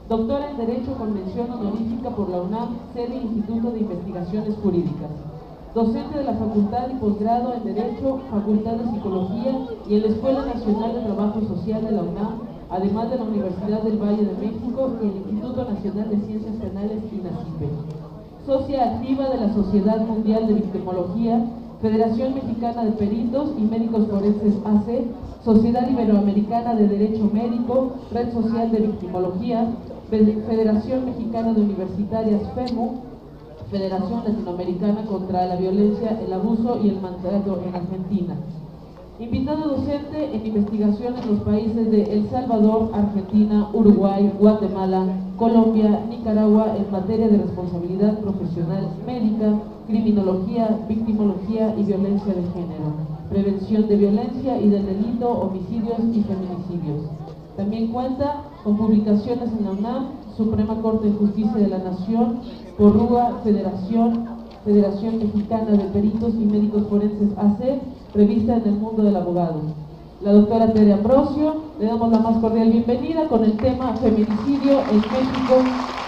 doctora en Derecho con mención honorífica por la UNAM, sede Instituto de Investigaciones Jurídicas. Docente de la Facultad y Posgrado en Derecho, Facultad de Psicología y en la Escuela Nacional de Trabajo Social de la UNAM, además de la Universidad del Valle de México y el Instituto Nacional de Ciencias Penales INACIPE. Socia activa de la Sociedad Mundial de Victimología, Federación Mexicana de Peritos y Médicos Forenses AC, Sociedad Iberoamericana de Derecho Médico, Red Social de Victimología, Federación Mexicana de Universitarias FEMU, Federación Latinoamericana contra la Violencia, el Abuso y el Maltrato en Argentina. Invitado docente en investigación en los países de El Salvador, Argentina, Uruguay, Guatemala, Colombia, Nicaragua en materia de responsabilidad profesional médica, criminología, victimología y violencia de género, prevención de violencia y del delito, homicidios y feminicidios. También cuenta con publicaciones en la UNAM, Suprema Corte de Justicia de la Nación, Porrúa, Federación Mexicana de Peritos y Médicos Forenses AC, revista en el Mundo del Abogado. La doctora Tere Ambrosio, le damos la más cordial bienvenida con el tema feminicidio en México,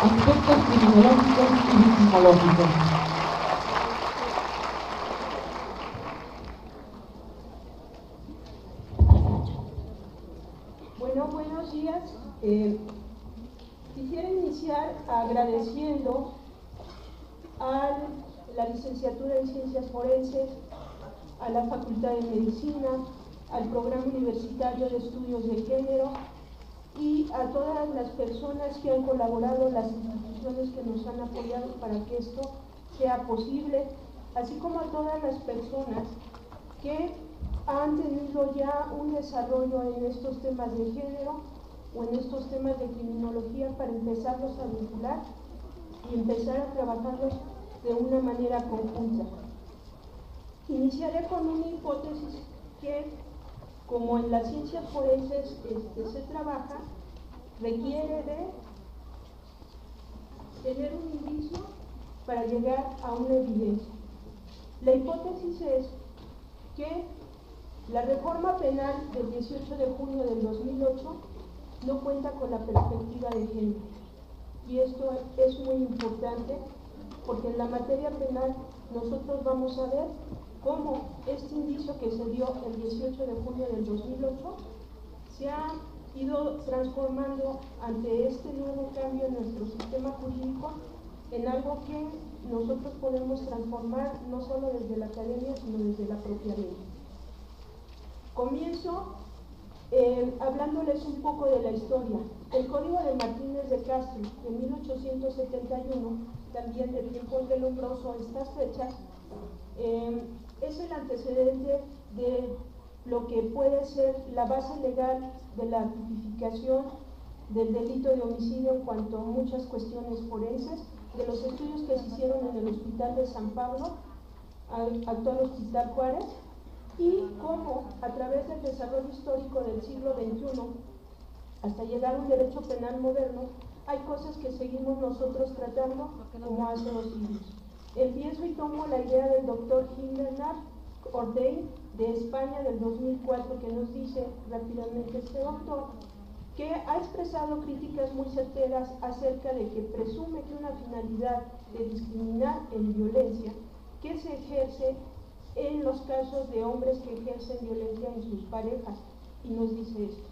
aspectos criminológicos y victimológicos. Bueno, buenos días. Quisiera iniciar agradeciendo a la licenciatura en Ciencias Forenses, a la Facultad de Medicina, al Programa Universitario de Estudios de Género y a todas las personas que han colaborado, las instituciones que nos han apoyado para que esto sea posible, así como a todas las personas que han tenido ya un desarrollo en estos temas de género o en estos temas de criminología para empezarlos a vincular y empezar a trabajarlos de una manera conjunta. Iniciaré con una hipótesis que, como en las ciencias forenses se trabaja, requiere de tener un indicio para llegar a una evidencia. La hipótesis es que la reforma penal del 18 de junio del 2008 no cuenta con la perspectiva de género. Y esto es muy importante porque en la materia penal nosotros vamos a ver cómo este indicio que se dio el 18 de junio del 2008 se ha ido transformando ante este nuevo cambio en nuestro sistema jurídico en algo que nosotros podemos transformar no solo desde la academia, sino desde la propia ley. Comienzo hablándoles un poco de la historia. El Código de Martínez de Castro de 1871, también de tiempos de Lombroso, estas fechas, es el antecedente de lo que puede ser la base legal de la tipificación del delito de homicidio en cuanto a muchas cuestiones forenses, de los estudios que se hicieron en el Hospital de San Pablo, actual Hospital Juárez, y cómo a través del desarrollo histórico del siglo XXI, hasta llegar a un derecho penal moderno, hay cosas que seguimos nosotros tratando como hace 2 siglos. Empiezo y tomo la idea del doctor Bernard Ordain de España del 2004, que nos dice rápidamente este doctor, que ha expresado críticas muy certeras acerca de que presume que una finalidad de discriminar en violencia que se ejerce en los casos de hombres que ejercen violencia en sus parejas, y nos dice esto: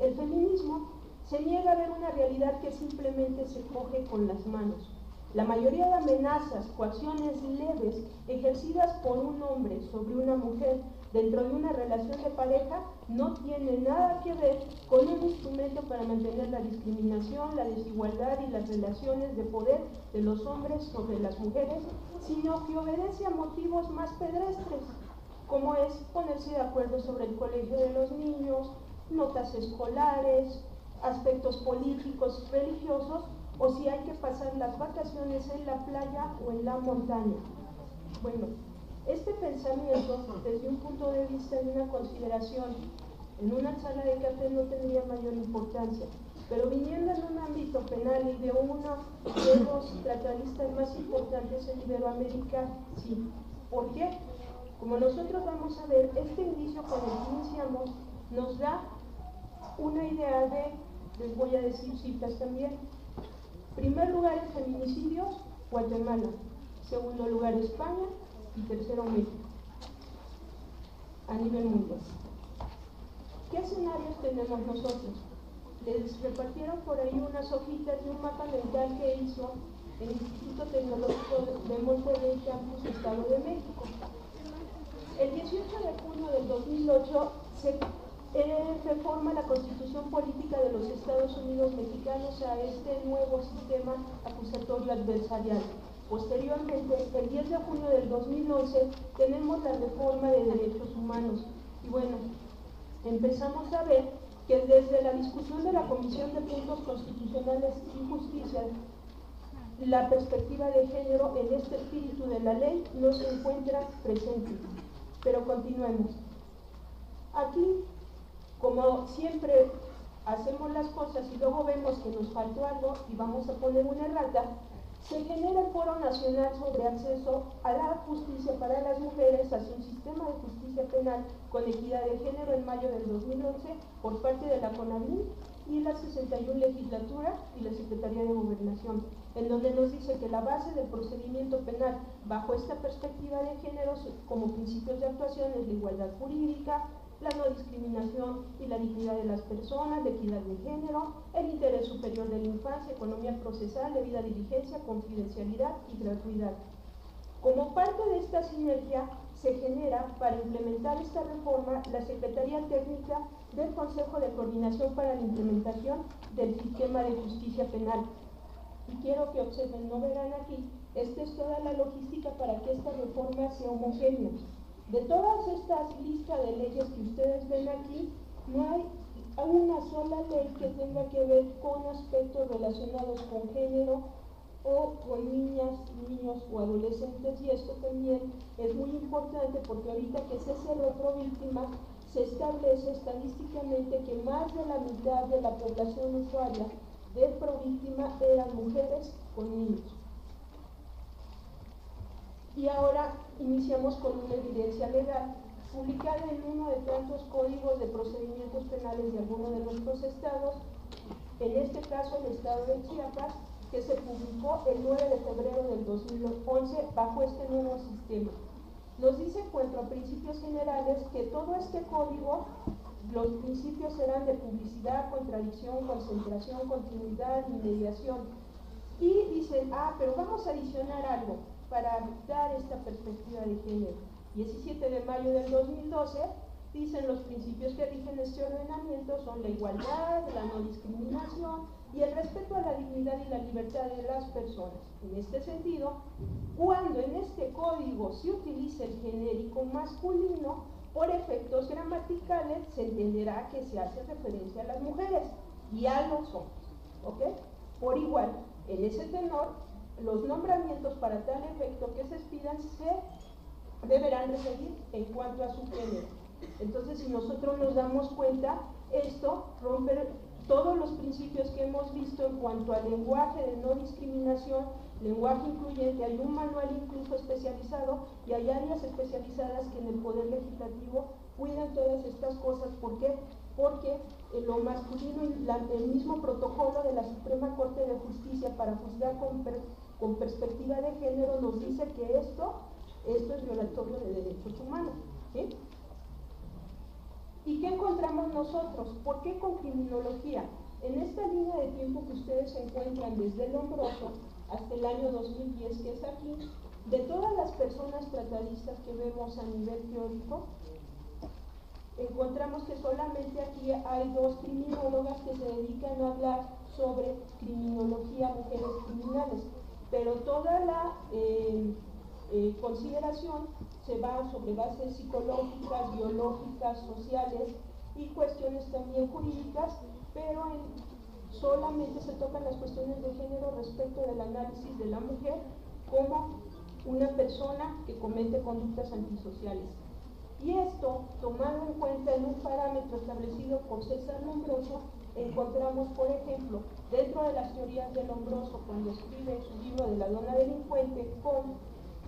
el feminismo se niega a ver una realidad que simplemente se coge con las manos. La mayoría de amenazas, coacciones leves ejercidas por un hombre sobre una mujer dentro de una relación de pareja no tiene nada que ver con un instrumento para mantener la discriminación, la desigualdad y las relaciones de poder de los hombres sobre las mujeres, sino que obedece a motivos más pedestres, como es ponerse de acuerdo sobre el colegio de los niños, notas escolares, aspectos políticos, religiosos, o si hay que pasar las vacaciones en la playa o en la montaña. Bueno, este pensamiento, desde un punto de vista de una consideración, en una charla de café no tendría mayor importancia, pero viniendo en un ámbito penal y de uno de los tratadistas más importantes en Iberoamérica, sí. ¿Por qué? Como nosotros vamos a ver, este inicio con el que iniciamos nos da una idea de Les voy a decir cifras también. Primer lugar en feminicidios, Guatemala. Segundo lugar España y tercero México, a nivel mundial. ¿Qué escenarios tenemos nosotros? Les repartieron por ahí unas hojitas de un mapa mental que hizo el Instituto Tecnológico de Monterrey, Campus, Estado de México. El 18 de junio del 2008 se reforma la Constitución Política de los Estados Unidos Mexicanos a este nuevo sistema acusatorio adversarial. Posteriormente, el 10 de junio del 2011, tenemos la reforma de derechos humanos. Y bueno, empezamos a ver que desde la discusión de la Comisión de Puntos Constitucionales y Justicia, la perspectiva de género en este espíritu de la ley no se encuentra presente. Pero continuemos. Aquí, como siempre hacemos las cosas y luego vemos que nos faltó algo y vamos a poner una errata, se genera el Foro Nacional sobre Acceso a la Justicia para las Mujeres hacia un sistema de justicia penal con equidad de género en mayo del 2011 por parte de la CONAVIM y la 61 legislatura y la Secretaría de Gobernación, en donde nos dice que la base del procedimiento penal bajo esta perspectiva de género como principios de actuación es la igualdad jurídica, la no discriminación y la dignidad de las personas, la equidad de género, el interés superior de la infancia, economía procesal, debida diligencia, confidencialidad y gratuidad. Como parte de esta sinergia, se genera para implementar esta reforma la Secretaría Técnica del Consejo de Coordinación para la Implementación del Sistema de Justicia Penal. Y quiero que observen, no verán aquí, esta es toda la logística para que esta reforma sea homogénea. De todas estas listas de leyes que ustedes ven aquí, no hay una sola ley que tenga que ver con aspectos relacionados con género o con niñas, niños o adolescentes, y esto también es muy importante porque ahorita que se cerró Províctima, se establece estadísticamente que más de la mitad de la población usuaria de Províctima eran mujeres con niños. Y ahora iniciamos con una evidencia legal publicada en uno de tantos códigos de procedimientos penales de alguno de nuestros estados, en este caso el estado de Chiapas, que se publicó el 9 de febrero del 2011 bajo este nuevo sistema. Nos dice en cuanto a principios generales que todo este código, los principios serán de publicidad, contradicción, concentración, continuidad y mediación. Y dicen, pero vamos a adicionar algo para dar esta perspectiva de género. 17 de mayo del 2012, dicen los principios que rigen este ordenamiento son la igualdad, la no discriminación y el respeto a la dignidad y la libertad de las personas. En este sentido, cuando en este código se utiliza el genérico masculino, por efectos gramaticales se entenderá que se hace referencia a las mujeres y a los hombres, ¿ok? Por igual, en ese tenor, los nombramientos para tal efecto que se expidan se deberán referir en cuanto a su género. Entonces, si nosotros nos damos cuenta, esto rompe todos los principios que hemos visto en cuanto al lenguaje de no discriminación, lenguaje incluyente. Hay un manual incluso especializado y hay áreas especializadas que en el Poder Legislativo cuidan todas estas cosas. ¿Por qué? Porque lo masculino y el mismo protocolo de la Suprema Corte de Justicia para juzgar con perspectiva de género nos dice que esto es violatorio de derechos humanos, ¿sí? ¿Y qué encontramos nosotros? ¿Por qué con criminología? En esta línea de tiempo que ustedes se encuentran desde el Lombroso hasta el año 2010, que es aquí, de todas las personas tratadistas que vemos a nivel teórico, encontramos que solamente aquí hay 2 criminólogas que se dedican a hablar sobre criminología, mujeres criminales, pero toda la consideración se va sobre bases psicológicas, biológicas, sociales y cuestiones también jurídicas, pero solamente se tocan las cuestiones de género respecto del análisis de la mujer como una persona que comete conductas antisociales. Y esto, tomado en cuenta en un parámetro establecido por César Lombroso, encontramos, por ejemplo, dentro de las teorías de Lombroso, cuando escribe su libro de la dona delincuente con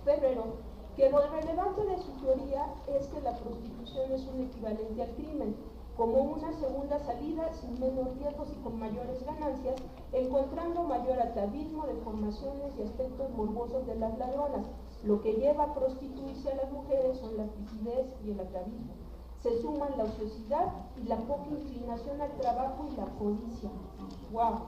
Ferrero, que lo relevante de su teoría es que la prostitución es un equivalente al crimen. como una segunda salida sin menos riesgos y con mayores ganancias, encontrando mayor atavismo, deformaciones y aspectos morbosos de las ladronas. Lo que lleva a prostituirse a las mujeres son la frigidez y el atavismo. Se suman la ociosidad y la poca inclinación al trabajo y la codicia. ¡Wow!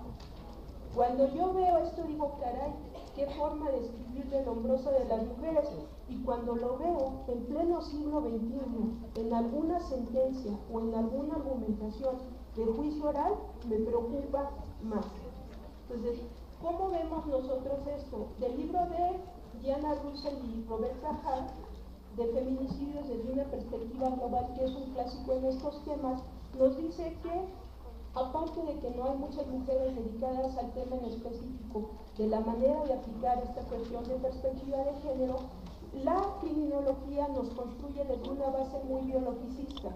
Cuando yo veo esto digo, caray, qué forma de escribir del hombroso de las mujeres. Y cuando lo veo en pleno siglo XXI, en alguna sentencia o en alguna argumentación de juicio oral, me preocupa más. Entonces, ¿cómo vemos nosotros esto? Del libro de Diana Russell y Roberta Hart, de feminicidios desde una perspectiva global, que es un clásico en estos temas, nos dice que, aparte de que no hay muchas mujeres dedicadas al tema en específico, de la manera de aplicar esta cuestión de perspectiva de género, la criminología nos construye desde una base muy biologicista,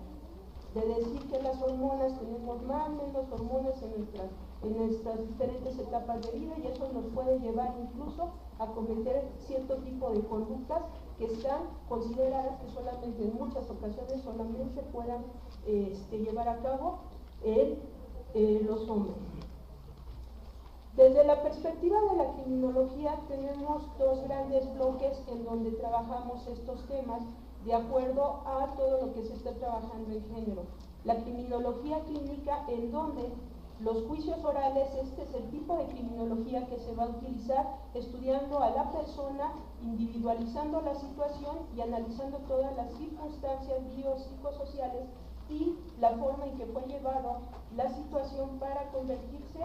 de decir que las hormonas, tenemos más o menos hormonas en nuestras diferentes etapas de vida, y eso nos puede llevar incluso a cometer cierto tipo de conductas que están consideradas que solamente en muchas ocasiones solamente puedan llevar a cabo los hombres. Desde la perspectiva de la criminología tenemos dos grandes bloques en donde trabajamos estos temas de acuerdo a todo lo que se está trabajando en género. La criminología clínica, en donde los juicios orales, este es el tipo de criminología que se va a utilizar estudiando a la persona, individualizando la situación y analizando todas las circunstancias biopsicosociales y la forma en que fue llevado la situación para convertirse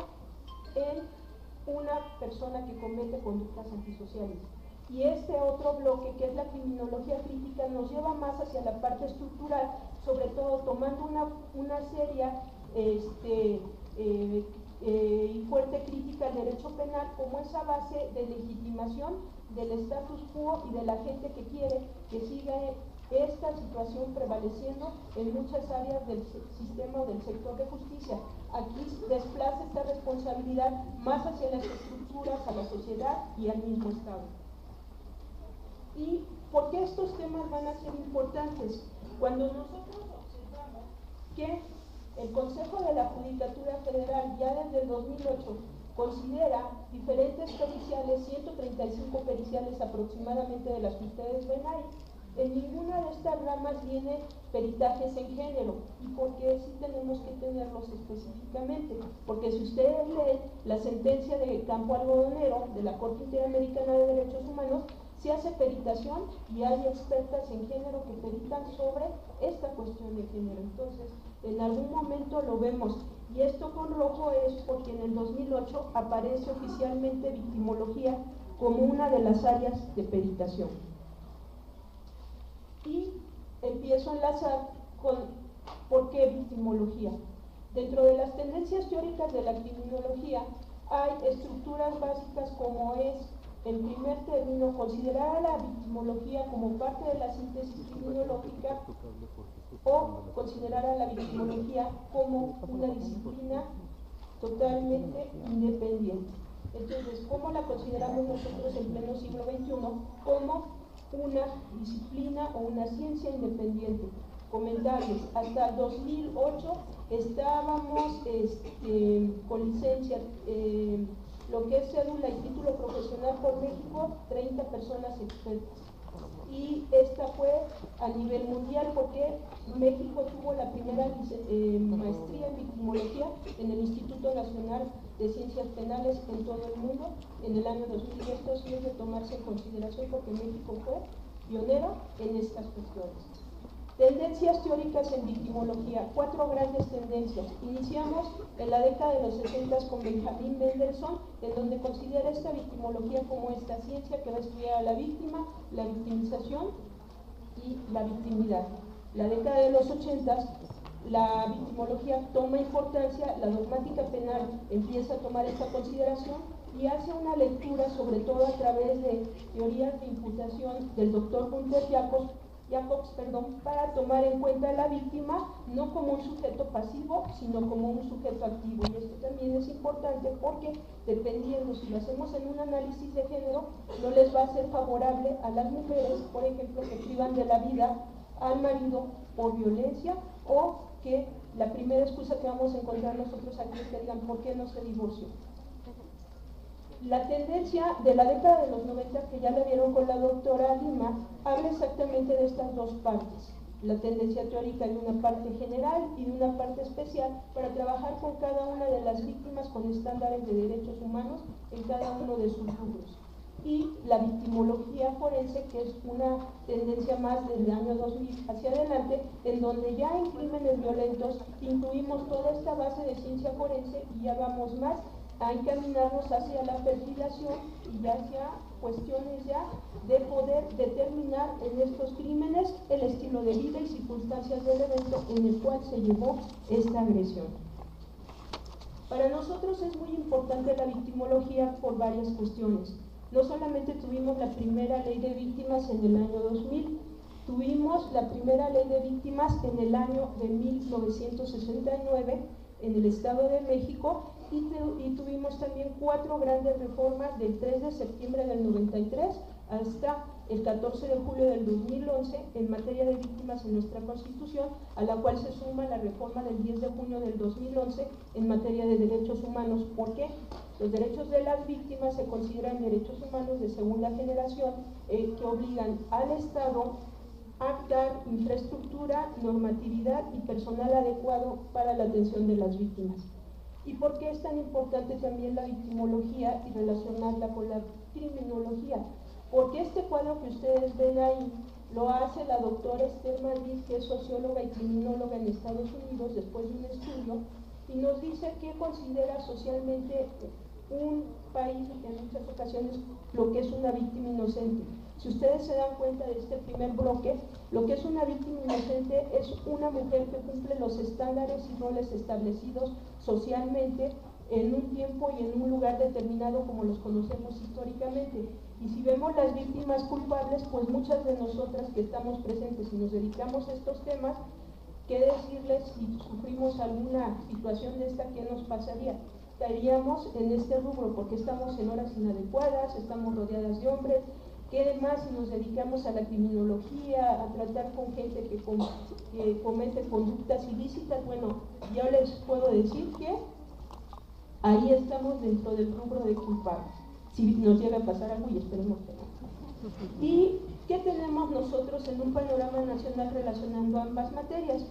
en una persona que comete conductas antisociales. Y este otro bloque, que es la criminología crítica, nos lleva más hacia la parte estructural, sobre todo tomando una seria y fuerte crítica al derecho penal como esa base de legitimación del status quo y de la gente que quiere que siga esta situación prevaleciendo en muchas áreas del sistema o del sector de justicia. Aquí desplaza esta responsabilidad más hacia las estructuras, a la sociedad y al mismo Estado. ¿Y por qué estos temas van a ser importantes? Cuando nosotros observamos que el Consejo de la Judicatura Federal ya desde el 2008 considera diferentes periciales, 135 periciales aproximadamente de las que ustedes ven ahí, en ninguna de estas ramas viene peritajes en género. ¿Y por qué sí tenemos que tenerlos específicamente? Porque si ustedes leen la sentencia de Campo Algodonero de la Corte Interamericana de Derechos Humanos, se hace peritación y hay expertas en género que peritan sobre esta cuestión de género. Entonces, en algún momento lo vemos. Y esto con rojo es porque en el 2008 aparece oficialmente victimología como una de las áreas de peritación. Y empiezo a enlazar con por qué victimología. Dentro de las tendencias teóricas de la criminología hay estructuras básicas como es, en primer término, considerar a la victimología como parte de la síntesis criminológica o considerar a la victimología como una disciplina totalmente independiente. Entonces, ¿cómo la consideramos nosotros en pleno siglo XXI? Como una disciplina o una ciencia independiente. Comentarios: hasta el 2008 estábamos con licencia, lo que es cédula y título profesional por México, 30 personas expertas. Y esta fue a nivel mundial porque México tuvo la primera maestría en victimología en el Instituto Nacional de Ciencias Penales en todo el mundo en el año 2000. Y esto sí es de tomarse en consideración porque México fue pionero en estas cuestiones. Tendencias teóricas en victimología, 4 grandes tendencias. Iniciamos en la década de los 60 con Benjamin Mendelssohn, en donde considera esta victimología como esta ciencia que va a estudiar a la víctima, la victimización y la victimidad. La década de los 80, la victimología toma importancia, la dogmática penal empieza a tomar esta consideración y hace una lectura, sobre todo a través de teorías de imputación del doctor Gunther Jacobs, para tomar en cuenta a la víctima no como un sujeto pasivo, sino como un sujeto activo. Y esto también es importante porque, dependiendo si lo hacemos en un análisis de género, no les va a ser favorable a las mujeres, por ejemplo, que privan de la vida al marido por violencia o que La primera excusa que vamos a encontrar nosotros aquí es que digan, ¿por qué no se divorció? La tendencia de la década de los 90, que ya la vieron con la doctora Lima, habla exactamente de estas dos partes. La tendencia teórica de una parte general y de una parte especial para trabajar con cada una de las víctimas con estándares de derechos humanos en cada uno de sus rubros. Y la victimología forense, que es una tendencia más del año 2000 hacia adelante, en donde ya en crímenes violentos incluimos toda esta base de ciencia forense y ya vamos más a encaminarnos hacia la perfilación y hacia cuestiones ya de poder determinar en estos crímenes el estilo de vida y circunstancias del evento en el cual se llevó esta agresión. Para nosotros es muy importante la victimología por varias cuestiones. No solamente tuvimos la primera ley de víctimas en el año 2000, tuvimos la primera ley de víctimas en el año de 1969 en el Estado de México y tuvimos también 4 grandes reformas del 3 de septiembre del 93 hasta el 14 de julio del 2011 en materia de víctimas en nuestra Constitución, a la cual se suma la reforma del 10 de junio del 2011 en materia de derechos humanos. ¿Por qué? Los derechos de las víctimas se consideran derechos humanos de segunda generación que obligan al Estado a dar infraestructura, normatividad y personal adecuado para la atención de las víctimas. ¿Y por qué es tan importante también la victimología y relacionarla con la criminología? Porque este cuadro que ustedes ven ahí lo hace la doctora Esther Madrid, que es socióloga y criminóloga en Estados Unidos después de un estudio, y nos dice que considera socialmente un país en muchas ocasiones lo que es una víctima inocente. Si ustedes se dan cuenta de este primer bloque, lo que es una víctima inocente es una mujer que cumple los estándares y roles establecidos socialmente en un tiempo y en un lugar determinado como los conocemos históricamente. Y si vemos las víctimas culpables, pues muchas de nosotras que estamos presentes y nos dedicamos a estos temas, ¿qué decirles si sufrimos alguna situación de esta? ¿Qué nos pasaría? Estaríamos en este rubro porque estamos en horas inadecuadas, estamos rodeadas de hombres. ¿Qué más si nos dedicamos a la criminología, a tratar con gente que comete conductas ilícitas? Bueno, yo les puedo decir que ahí estamos dentro del rubro de culpables, si nos llega a pasar algo y esperemos que no. ¿Y qué tenemos nosotros en un panorama nacional relacionando ambas materias?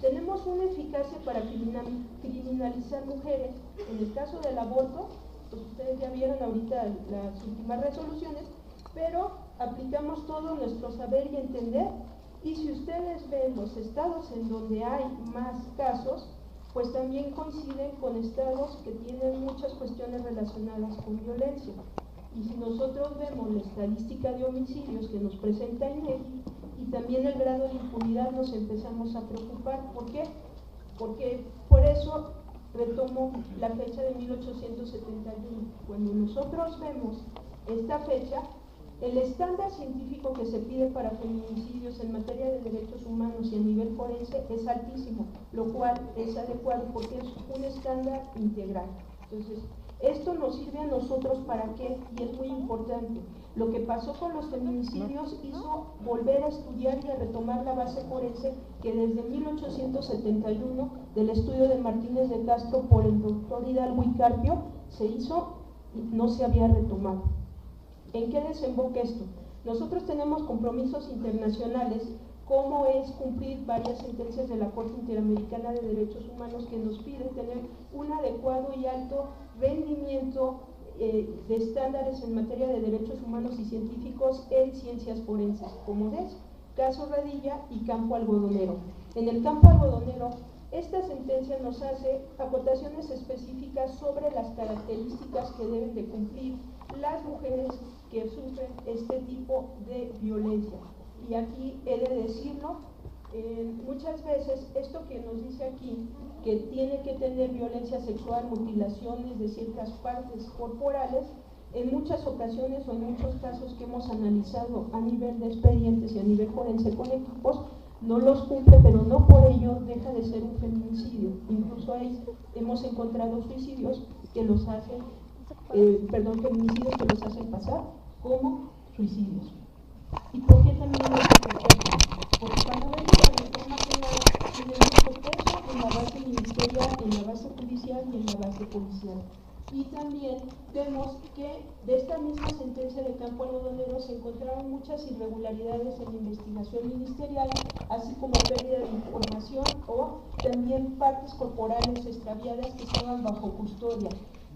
Tenemos una eficacia para criminalizar mujeres. En el caso del aborto, pues ustedes ya vieron ahorita las últimas resoluciones, pero aplicamos todo nuestro saber y entender, y si ustedes ven los estados en donde hay más casos, pues también coinciden con estados que tienen muchas cuestiones relacionadas con violencia. Y si nosotros vemos la estadística de homicidios que nos presenta INEGI y también el grado de impunidad, nos empezamos a preocupar. ¿Por qué? Porque por eso retomo la fecha de 1871. Cuando nosotros vemos esta fecha, el estándar científico que se pide para feminicidios en materia de derechos humanos y a nivel forense es altísimo, lo cual es adecuado porque es un estándar integral. Entonces, esto nos sirve a nosotros para qué, y es muy importante. Lo que pasó con los feminicidios hizo volver a estudiar y a retomar la base forense que desde 1871, del estudio de Martínez de Castro por el doctor Hidalgo y Carpio, se hizo y no se había retomado. ¿En qué desemboca esto? Nosotros tenemos compromisos internacionales, como es cumplir varias sentencias de la Corte Interamericana de Derechos Humanos que nos piden tener un adecuado y alto rendimiento de estándares en materia de derechos humanos y científicos en ciencias forenses, como es caso Radilla y campo algodonero. En el campo algodonero, esta sentencia nos hace acotaciones específicas sobre las características que deben de cumplir las mujeres que sufren este tipo de violencia. Y aquí he de decirlo, muchas veces esto que nos dice aquí, que tiene que tener violencia sexual, mutilaciones de ciertas partes corporales, en muchas ocasiones o en muchos casos que hemos analizado a nivel de expedientes y a nivel forense con equipos, no los cumple, pero no por ello deja de ser un feminicidio. Incluso ahí hemos encontrado suicidios que los hacen, feminicidios que los hacen pasar como suicidios. ¿Y por qué también lo hacen? Porque cuando ven la reforma penal en el mismo peso en la base ministerial, en la base judicial y en la base policial. Y también vemos que de esta misma sentencia de Campo Algodonero se encontraron muchas irregularidades en la investigación ministerial, así como pérdida de información o también partes corporales extraviadas que estaban bajo custodia.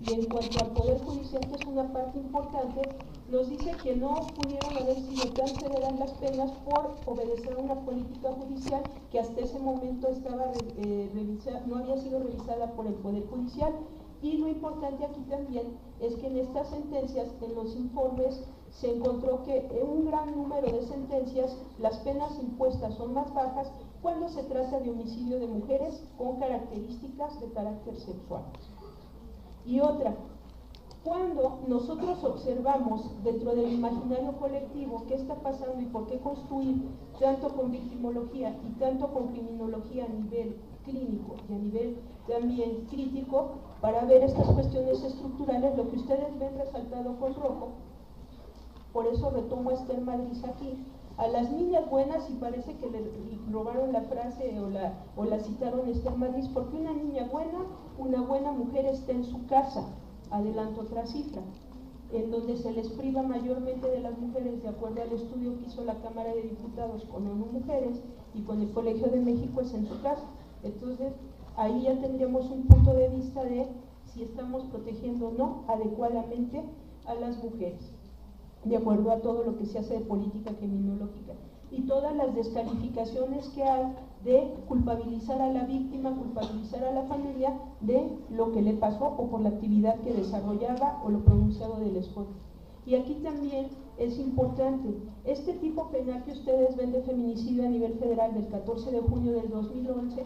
Y en cuanto al Poder Judicial, que es una parte importante, nos dice que no pudieron haber sido tan severas las penas por obedecer a una política judicial que hasta ese momento estaba no había sido revisada por el Poder Judicial. Y lo importante aquí también es que en estas sentencias, en los informes, se encontró que en un gran número de sentencias las penas impuestas son más bajas cuando se trata de homicidio de mujeres con características de carácter sexual. Y otra, cuando nosotros observamos dentro del imaginario colectivo qué está pasando y por qué construir tanto con victimología y tanto con criminología a nivel clínico y a nivel también crítico, para ver estas cuestiones estructurales, lo que ustedes ven resaltado con rojo, por eso retomo a Esther Madriz aquí, a las niñas buenas, y parece que le robaron la frase o la citaron Esther Madriz, porque una niña buena, una buena mujer está en su casa. Adelanto otra cifra, en donde se les priva mayormente de las mujeres, de acuerdo al estudio que hizo la Cámara de Diputados con ONU Mujeres y con el Colegio de México, es en su casa. Entonces, ahí ya tendríamos un punto de vista de si estamos protegiendo o no adecuadamente a las mujeres, de acuerdo a todo lo que se hace de política criminológica. Y todas las descalificaciones que hay de culpabilizar a la víctima, culpabilizar a la familia de lo que le pasó o por la actividad que desarrollaba o lo pronunciado del esposo. Y aquí también es importante, este tipo penal que ustedes ven de feminicidio a nivel federal del 14 de junio del 12,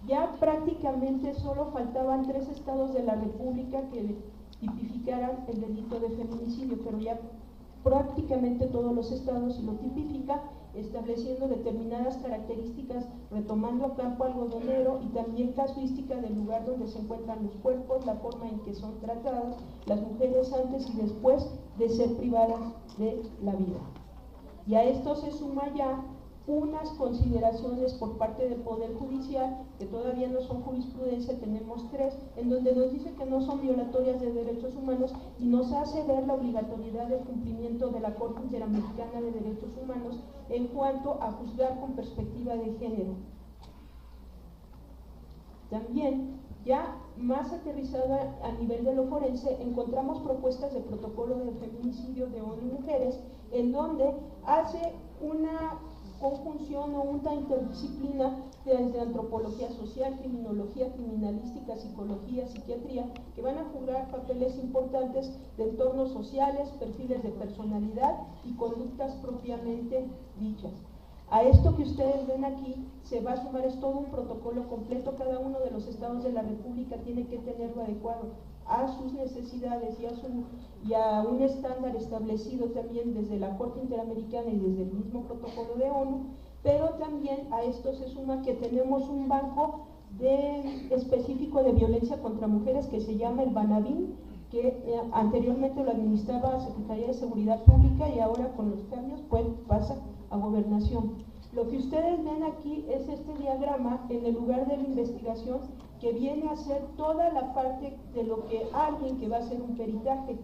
ya prácticamente solo faltaban 3 estados de la República que tipificaran el delito de feminicidio, pero ya prácticamente todos los estados lo tipifican, estableciendo determinadas características, retomando a Campo Algodonero, y también casuística del lugar donde se encuentran los cuerpos, la forma en que son tratadas las mujeres antes y después de ser privadas de la vida. Y a esto se suma ya unas consideraciones por parte del Poder Judicial, que todavía no son jurisprudencia, tenemos 3, en donde nos dice que no son violatorias de derechos humanos y nos hace ver la obligatoriedad del cumplimiento de la Corte Interamericana de Derechos Humanos en cuanto a juzgar con perspectiva de género. También, ya más aterrizada a nivel de lo forense, encontramos propuestas de protocolo de feminicidio de ONU Mujeres, en donde hace una conjunción o una interdisciplina desde antropología social, criminología, criminalística, psicología, psiquiatría, que van a jugar papeles importantes de entornos sociales, perfiles de personalidad y conductas propiamente dichas. A esto que ustedes ven aquí se va a sumar, es todo un protocolo completo, cada uno de los estados de la República tiene que tenerlo adecuado a sus necesidades y a un estándar establecido también desde la Corte Interamericana y desde el mismo protocolo de ONU, pero también a esto se suma que tenemos un banco específico de violencia contra mujeres que se llama el Banabin, que anteriormente lo administraba la Secretaría de Seguridad Pública y ahora con los cambios pues pasa a Gobernación. Lo que ustedes ven aquí es este diagrama en el lugar de la investigación, que viene a ser toda la parte de lo que alguien que va a hacer un peritaje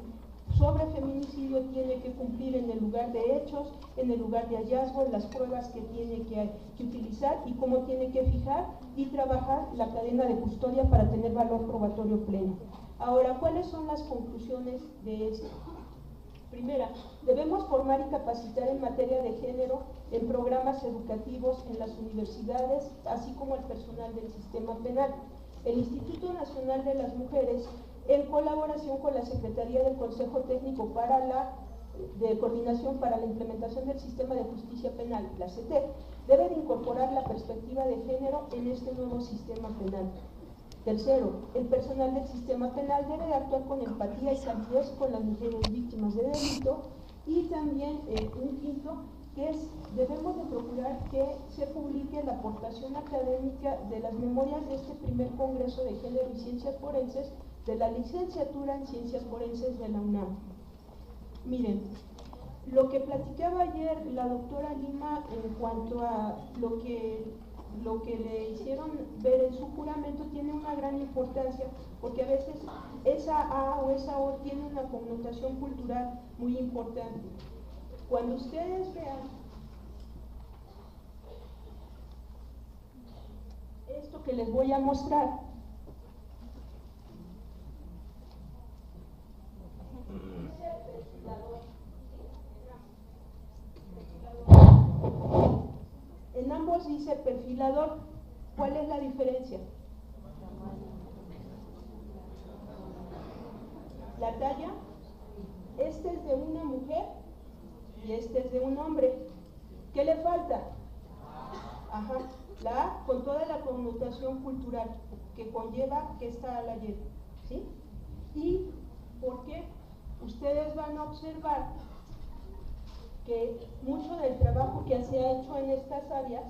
sobre feminicidio tiene que cumplir en el lugar de hechos, en el lugar de hallazgo, las pruebas que tiene que utilizar y cómo tiene que fijar y trabajar la cadena de custodia para tener valor probatorio pleno. Ahora, ¿cuáles son las conclusiones de esto? Primera, debemos formar y capacitar en materia de género en programas educativos en las universidades, así como el personal del sistema penal. El Instituto Nacional de las Mujeres, en colaboración con la Secretaría del Consejo Técnico de Coordinación para la Implementación del Sistema de Justicia Penal, la CETEP, debe de incorporar la perspectiva de género en este nuevo sistema penal. Tercero, el personal del sistema penal debe de actuar con empatía y calidez con las mujeres víctimas de delito. Y también un quinto, que es, debemos de procurar que se publique la aportación académica de las memorias de este primer Congreso de Género y Ciencias Forenses de la licenciatura en Ciencias Forenses de la UNAM. Miren, lo que platicaba ayer la doctora Lima en cuanto a lo que lo que le hicieron ver en su juramento tiene una gran importancia, porque a veces esa A o esa O tiene una connotación cultural muy importante. Cuando ustedes vean esto que les voy a mostrar, en ambos dice perfilador. ¿Cuál es la diferencia? La talla. Este es de una mujer y este es de un hombre. ¿Qué le falta? Ajá, la A con toda la connotación cultural que conlleva que esta A la lleve, ¿sí? ¿Y por qué? Ustedes van a observar que mucho del trabajo que se ha hecho en estas áreas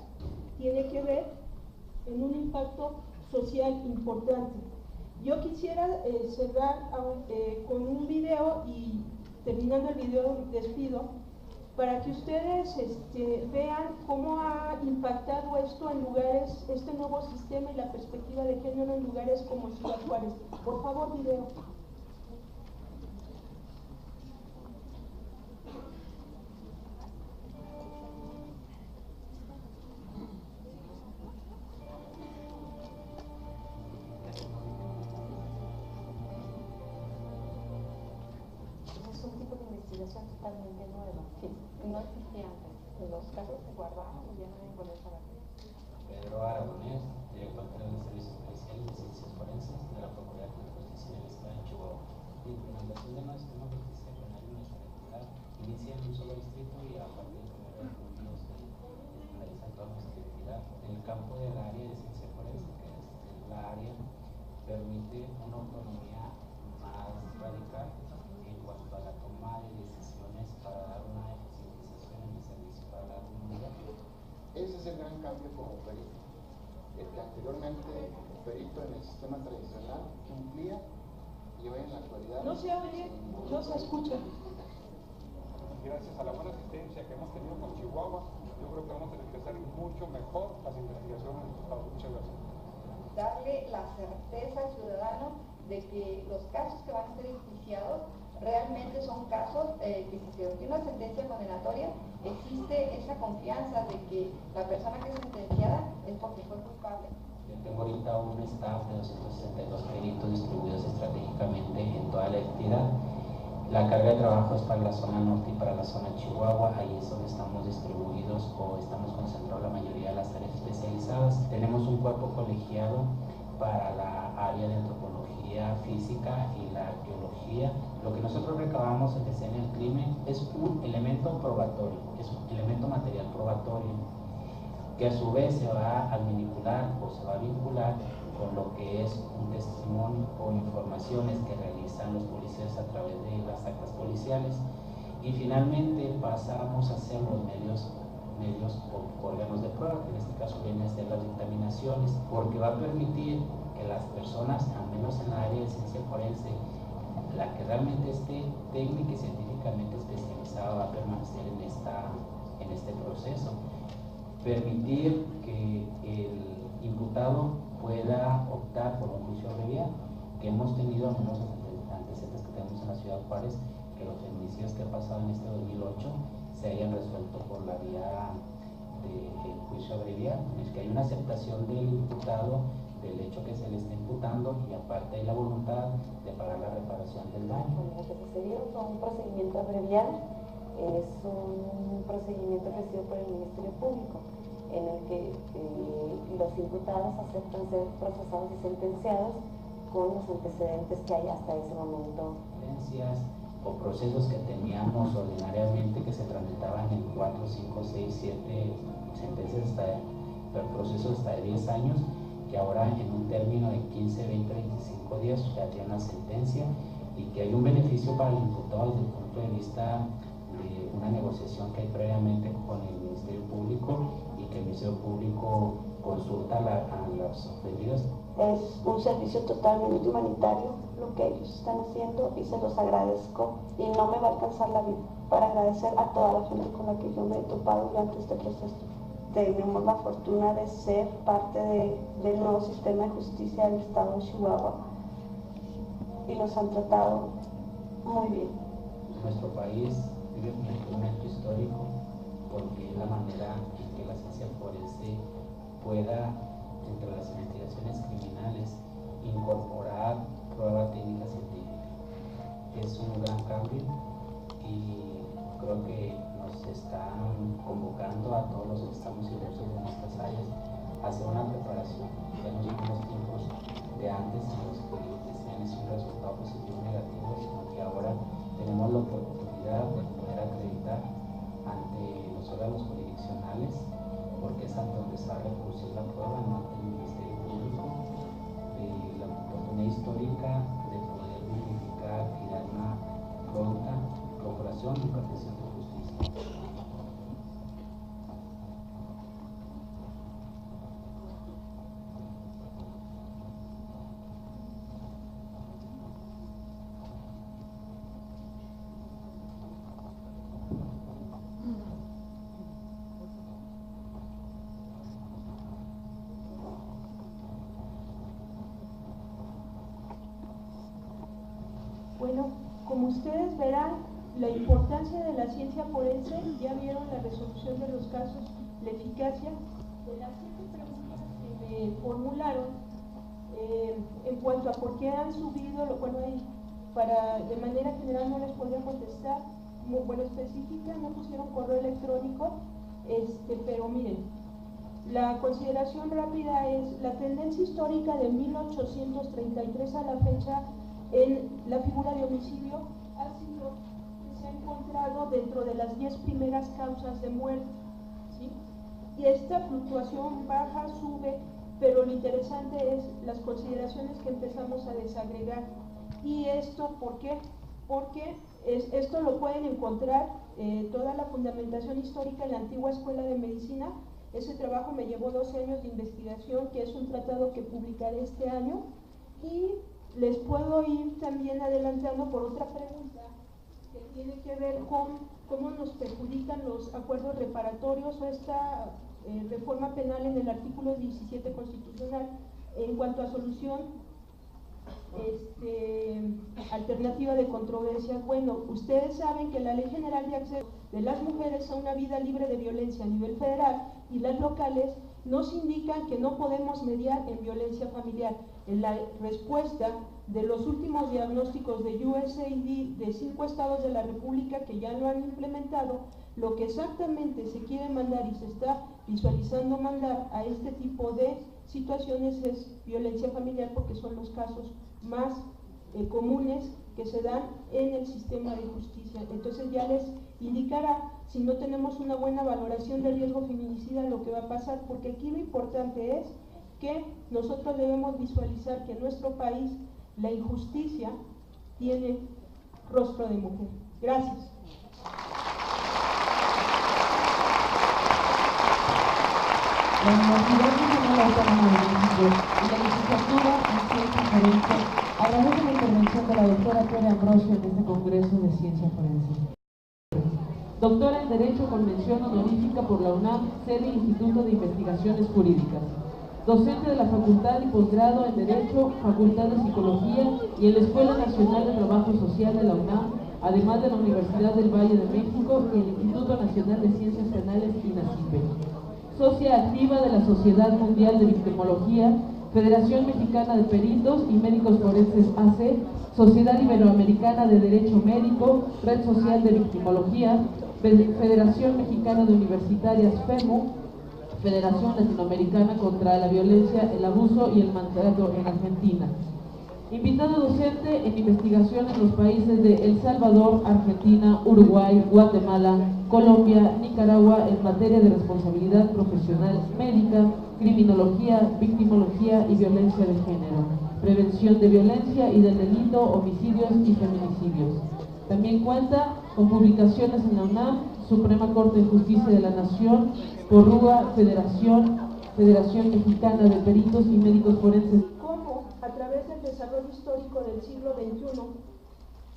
tiene que ver en un impacto social importante. Yo quisiera cerrar con un video, y terminando el video despido, para que ustedes vean cómo ha impactado esto en lugares, este nuevo sistema y la perspectiva de género en lugares como Ciudad Juárez. Por favor, video. Totalmente nueva, sí, no existía antes. Los casos se guardaban y ya no hay volver a ver. Pedro Aragonés, director general de Servicios Especiales de Ciencias Forenses de la Procuraduría de Justicia del Estado de Chihuahua. La implementación del nuevo sistema de justicia penal en nuestra entidad inicia en un solo distrito y a partir del 1 de junio se generaliza en toda nuestra entidad. En el campo del área de ciencia forense, que es la área, permite una autonomía más radical en cuanto a la toma de decisiones para dar una eficientización en el servicio para la comunidad. Ese es el gran cambio como perito. El que anteriormente perito en el sistema tradicional cumplía y hoy en la actualidad no se oye, no se escucha. Gracias a la buena asistencia que hemos tenido con Chihuahua, yo creo que vamos a empezar mucho mejor las investigaciones en el estado. Muchas gracias. Darle la certeza al ciudadano de que los casos que van a ser enjuiciados realmente son casos que si se obtiene una sentencia condenatoria, existe esa confianza de que la persona que es sentenciada es porque fue culpable. Yo tengo ahorita un staff de 262 peritos distribuidos estratégicamente en toda la entidad. La carga de trabajo es para la zona norte y para la zona Chihuahua, ahí es donde estamos distribuidos o estamos concentrados la mayoría de las áreas especializadas. Tenemos un cuerpo colegiado para la área de antropología física y la arqueología. Lo que nosotros recabamos en la escena del crimen es un elemento probatorio, es un elemento material probatorio, que a su vez se va a vincular o se va a vincular con lo que es un testimonio o informaciones que realizan los policías a través de las actas policiales. Y finalmente pasamos a ser los medios o órganos de prueba, que en este caso vienen a ser las dictaminaciones, porque va a permitir que las personas, al menos en la área de ciencia forense, la que realmente esté técnica y científicamente especializada, va a permanecer en este proceso. Permitir que el imputado pueda optar por un juicio abreviado, que hemos tenido algunos antecedentes que tenemos en la ciudad de Juárez, que los feminicidios que ha pasado en este 2008 se hayan resuelto por la vía del juicio abreviado, en el que hay una aceptación del imputado del hecho que se le está imputando y aparte hay la voluntad de pagar la reparación del daño. Lo que sucedió fue un procedimiento abreviado, es un procedimiento ofrecido por el Ministerio Público, en el que los imputados aceptan ser procesados y sentenciados con los antecedentes que hay hasta ese momento. O procesos que teníamos ordinariamente que se tramitaban en 4, 5, 6, 7 sentencias, procesos hasta de 10 años, que ahora en un término de 15, 20, 25 días ya tiene una sentencia y que hay un beneficio para el imputado desde el punto de vista de una negociación que hay previamente con el Ministerio Público y que el Ministerio Público consulta a los ofendidos. Es un servicio totalmente humanitario lo que ellos están haciendo y se los agradezco y no me va a alcanzar la vida para agradecer a toda la gente con la que yo me he topado durante este proceso. tenemos la fortuna de ser parte del nuevo sistema de justicia del estado de Chihuahua y nos han tratado muy bien. Nuestro país vive un momento histórico porque es la manera en que la ciencia forense pueda, entre las investigaciones criminales, incorporar prueba técnica científica. Es un gran cambio y creo que nos están convocando a todos los que estamos inmersos en estas áreas a hacer una preparación. Ya no son los tiempos de antes en los que decían es un resultado positivo o negativo, sino que ahora tenemos la oportunidad de poder acreditar ante los órganos jurisdiccionales, porque es ante donde se va a reproducir la prueba, no ante el Ministerio Público, la oportunidad histórica de poder verificar y dar una pronta procuración y protección de justicia. Bueno, como ustedes verán, la importancia de la ciencia forense, ya vieron la resolución de los casos, la eficacia de las 7 preguntas que me formularon en cuanto a por qué han subido, bueno, de manera general no les podía contestar, bueno, específica, no pusieron correo electrónico, pero miren, la consideración rápida es la tendencia histórica de 1833 a la fecha en la figura de homicidio ha sido que se ha encontrado dentro de las 10 primeras causas de muerte, ¿sí? Y esta fluctuación baja, sube, pero lo interesante es las consideraciones que empezamos a desagregar. ¿Y esto por qué? Porque esto lo pueden encontrar, toda la fundamentación histórica en la antigua Escuela de Medicina. Ese trabajo me llevó 12 años de investigación, que es un tratado que publicaré este año, y les puedo ir también adelantando por otra pregunta que tiene que ver con cómo nos perjudican los acuerdos reparatorios o esta reforma penal en el artículo 17 constitucional en cuanto a solución alternativa de controversias. Bueno, ustedes saben que la Ley General de Acceso de las Mujeres a una Vida Libre de Violencia a nivel federal y las locales nos indican que no podemos mediar en violencia familiar. En la respuesta de los últimos diagnósticos de USAID de 5 estados de la República que ya lo han implementado, lo que exactamente se quiere mandar y se está visualizando mandar a este tipo de situaciones es violencia familiar, porque son los casos más comunes que se dan en el sistema de justicia. Entonces ya les indicará, si no tenemos una buena valoración del riesgo feminicida, lo que va a pasar, porque aquí lo importante es que nosotros debemos visualizar que en nuestro país la injusticia tiene rostro de mujer. Gracias. La Universidad Nacional Autónoma de México y la Licenciatura en Ciencia Forense agradece la intervención de la doctora Tere Ambrosio en este Congreso de Ciencia Forense. Doctora en Derecho con mención honorífica por la UNAM, sede Instituto de Investigaciones Jurídicas. Docente de la Facultad y Posgrado en Derecho, Facultad de Psicología y en la Escuela Nacional de Trabajo Social de la UNAM, además de la Universidad del Valle de México y el Instituto Nacional de Ciencias Penales INACIPE. Socia activa de la Sociedad Mundial de Victimología, Federación Mexicana de Peritos y Médicos Forenses AC, Sociedad Iberoamericana de Derecho Médico, Red Social de Victimología, Federación Mexicana de Universitarias FEMU, Federación Latinoamericana contra la Violencia, el Abuso y el Maltrato en Argentina. Invitado docente en investigación en los países de El Salvador, Argentina, Uruguay, Guatemala, Colombia, Nicaragua en materia de responsabilidad profesional médica, criminología, victimología y violencia de género, prevención de violencia y del delito, homicidios y feminicidios. También cuenta con publicaciones en la UNAM, Suprema Corte de Justicia de la Nación, Porrúa, Federación Mexicana de Peritos y Médicos Forenses. ¿Cómo, a través del desarrollo histórico del siglo XXI,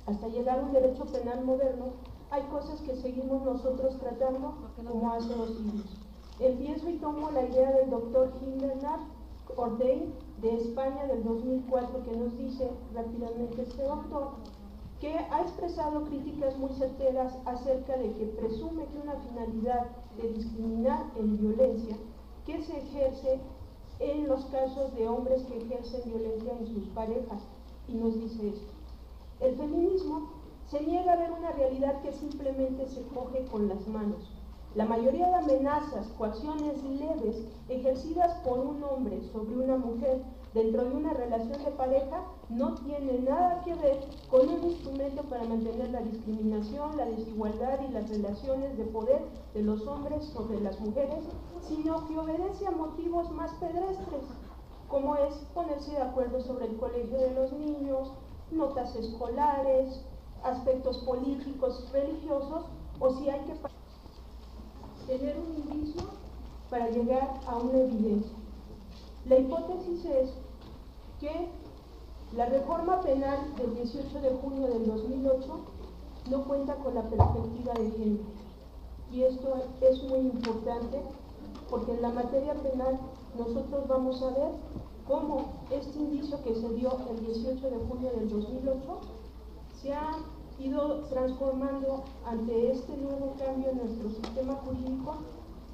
hasta llegar a un derecho penal moderno, hay cosas que seguimos nosotros tratando como hace 2 siglos? Empiezo y tomo la idea del doctor Bernard Corday de España del 2004, que nos dice rápidamente este doctor, que ha expresado críticas muy certeras acerca de que presume que una finalidad de discriminar en violencia que se ejerce en los casos de hombres que ejercen violencia en sus parejas, y nos dice esto: el feminismo se niega a ver una realidad que simplemente se coge con las manos. La mayoría de amenazas, coacciones leves ejercidas por un hombre sobre una mujer dentro de una relación de pareja no tiene nada que ver con un instrumento para mantener la discriminación, la desigualdad y las relaciones de poder de los hombres sobre las mujeres, sino que obedece a motivos más pedestres, como es ponerse de acuerdo sobre el colegio de los niños, notas escolares, aspectos políticos, religiosos, o si hay que tener un indicio para llegar a una evidencia. La hipótesis es que la reforma penal del 18 de junio del 2008 no cuenta con la perspectiva de género. Y esto es muy importante porque en la materia penal nosotros vamos a ver cómo este indicio que se dio el 18 de junio del 2008 se ha ido transformando ante este nuevo cambio en nuestro sistema jurídico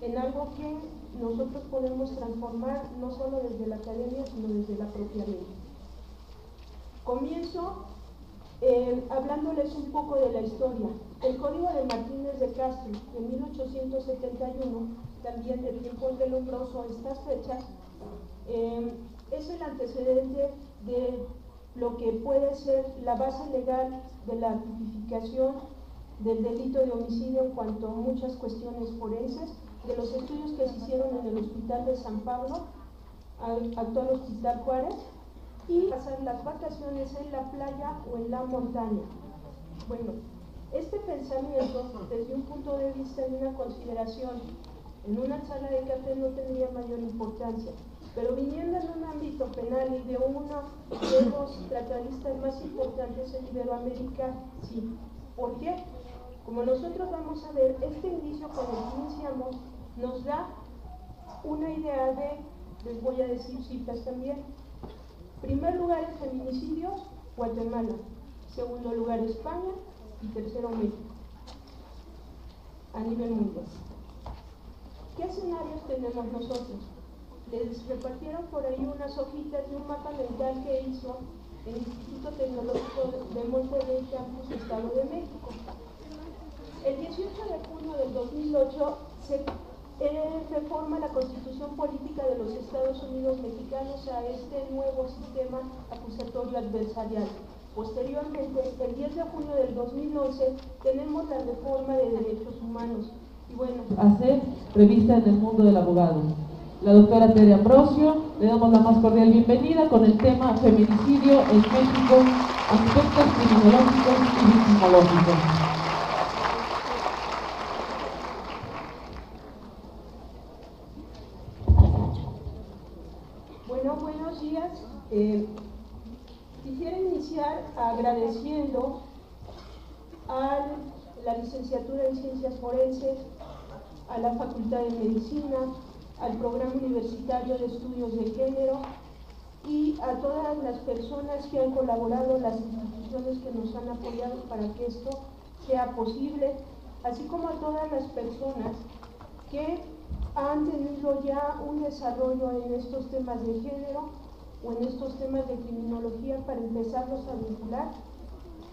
en algo que nosotros podemos transformar no solo desde la academia, sino desde la propia ley. Comienzo hablándoles un poco de la historia. El Código de Martínez de Castro, de 1871, también de tiempos de Lombroso, estas fechas, es el antecedente de lo que puede ser la base legal de la tipificación del delito de homicidio en cuanto a muchas cuestiones forenses, de los estudios que se hicieron en el Hospital de San Pablo, actual Hospital Juárez, y pasar las vacaciones en la playa o en la montaña. Bueno, este pensamiento, desde un punto de vista de una consideración, en una sala de café no tendría mayor importancia, pero viniendo en un ámbito penal y de uno de los tratadistas más importantes en Iberoamérica, sí. ¿Por qué? Como nosotros vamos a ver, este indicio con el que iniciamos nos da una idea de, les voy a decir citas también. Primer lugar en feminicidios, Guatemala. Segundo lugar España y tercero México, a nivel mundial. ¿Qué escenarios tenemos nosotros? Les repartieron por ahí unas hojitas de un mapa mental que hizo el Instituto Tecnológico de Monterrey, Campus, Estado de México. El 18 de junio del 2008 se reforma la Constitución Política de los Estados Unidos Mexicanos a este nuevo sistema acusatorio adversarial. Posteriormente, el 10 de junio del 2011, tenemos la reforma de derechos humanos. Y bueno, hacer revista en el mundo del abogado. La doctora Tere Ambrosio, le damos la más cordial bienvenida con el tema feminicidio en México, aspectos criminológicos y victimológicos. Bueno, buenos días. Quisiera iniciar agradeciendo a la licenciatura en Ciencias Forenses, a la Facultad de Medicina, al Programa Universitario de Estudios de Género y a todas las personas que han colaborado, las instituciones que nos han apoyado para que esto sea posible, así como a todas las personas que han tenido ya un desarrollo en estos temas de género o en estos temas de criminología para empezarlos a vincular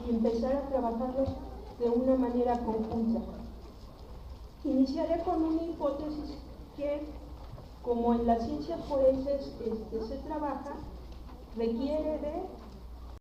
y empezar a trabajarlos de una manera conjunta. Iniciaré con una hipótesis que, como en las ciencias forenses se trabaja, requiere de